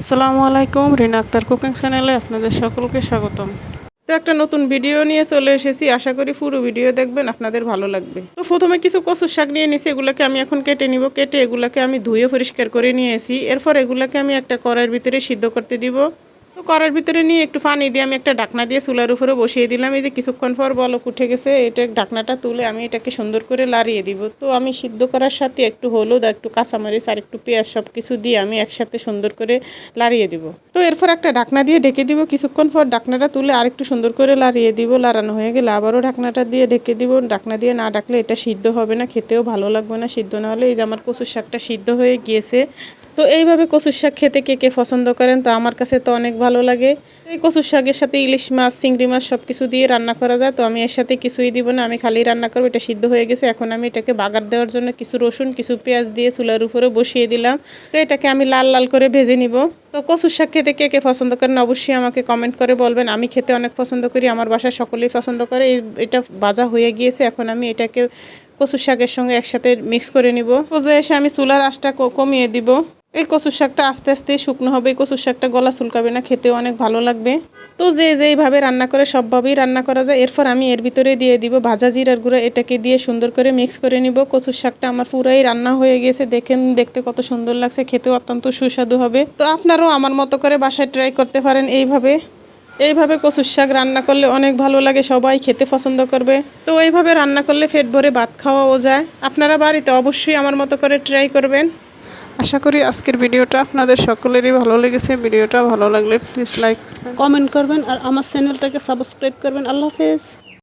আসসালামু আলাইকুম, রিনা আক্তার কুকিং চ্যানেলে আপনাদের সকলকে স্বাগতম। তো একটা নতুন ভিডিও নিয়ে চলে এসেছি, আশা করি পুরো ভিডিও দেখবেন, আপনাদের ভালো লাগবে। তো প্রথমে কিছু কচুর শাক নিয়ে নিয়েছি, এগুলোকে আমি এখন কেটে নিব। কেটে এগুলোকে আমি ধুয়ে পরিষ্কার করে নিয়েছি। এরপর এগুলোকে আমি একটা কড়াইয়ের ভিতরে সিদ্ধ করতে দিব। তো কড়াইয়ের ভিতরে নিয়ে একটু পানি দিয়ে আমি একটা ঢাকনা দিয়ে চুলার উপরে বসিয়ে দিলাম। এই যে কিছুক্ষণ পর বলক উঠে গেছে, এটা ঢাকনাটা তুলে আমি এটাকে সুন্দর করে লাড়িয়ে দিব। তো আমি সিদ্ধ করার সাথে একটু হলুদ আর একটু কাঁচামরিচ আর একটু পেঁয়াজ সব কিছু দিয়ে আমি একসাথে সুন্দর করে লাড়িয়ে দিব। তো এরপর একটা ঢাকনা দিয়ে ঢেকে দিব। কিছুক্ষণ পর ঢাকনাটা তুলে আর একটু সুন্দর করে লাড়িয়ে দিব। লাড়ানো হয়ে গেলে আবারও ঢাকনাটা দিয়ে ঢেকে দিব। ঢাকনা দিয়ে না ঢাকলে এটা সিদ্ধ হবে না, খেতেও ভালো লাগবে না। সিদ্ধ না হলে এই যে আমার কচুর শাকটা সিদ্ধ হয়ে গিয়েছে। তো এইভাবে কচুর শাক খেতে কে কে পছন্দ করেন? তো আমার কাছে তো অনেক ভালো লাগে। এই কচুর শাকের সাথে ইলিশ মাছ, চিংড়ি মাছ সব কিছু দিয়ে রান্না করা যায়। তো আমি এর সাথে কিছুই দিব না, আমি খালি রান্না করবো। এটা সিদ্ধ হয়ে গেছে, এখন আমি এটাকে বাগার দেওয়ার জন্য কিছু রসুন, কিছু পেঁয়াজ দিয়ে চুলার উপরে বসিয়ে দিলাম। তো এটাকে আমি লাল লাল করে ভেজে নিব। তো কচুর শাক খেতে কে কে পছন্দ করেন অবশ্যই আমাকে কমেন্ট করে বলবেন। আমি খেতে অনেক পছন্দ করি, আমার বাসায় সকলেই পছন্দ করে। এটা ভাজা হয়ে গিয়েছে, এখন আমি এটাকে কচুর শাকের সঙ্গে একসাথে মিক্স করে নিব। পর্যায়ে এসে আমি চুলার আঁচটা কমিয়ে দিব। এই কচুর শাকটা আস্তে আস্তে শুকনো হবে। এই কচুর শাকটা গলা চুলকাবে না, খেতেও অনেক ভালো লাগবে। তো যেইভাবে রান্না করে সবভাবেই রান্না করা যায়। এরপর আমি এর ভিতরে দিয়ে দিব ভাজা জিরার গুঁড়ো। এটাকে দিয়ে সুন্দর করে মিক্স করে নিব। কচুর শাকটা আমার পুরাই রান্না হয়ে গেছে, দেখেন দেখতে কত সুন্দর লাগছে, খেতেও অত্যন্ত সুস্বাদু হবে। তো আপনারাও আমার মতো করে বাসায় ট্রাই করতে পারেন। এইভাবে কচুর শাক রান্না করলে অনেক ভালো লাগে, সবাই খেতে পছন্দ করবে। তো এইভাবে রান্না করলে পেট ভরে ভাত খাওয়াও যায়। আপনারা বাড়িতে অবশ্যই আমার মতো করে ট্রাই করবেন। আশা করি আজকের ভিডিওটা আপনাদের সকলেরই ভালো লেগেছে। ভিডিওটা ভালো লাগলে প্লিজ লাইক, কমেন্ট করবেন আর আমার চ্যানেলটাকে সাবস্ক্রাইব করবেন। আল্লাহ হাফেজ।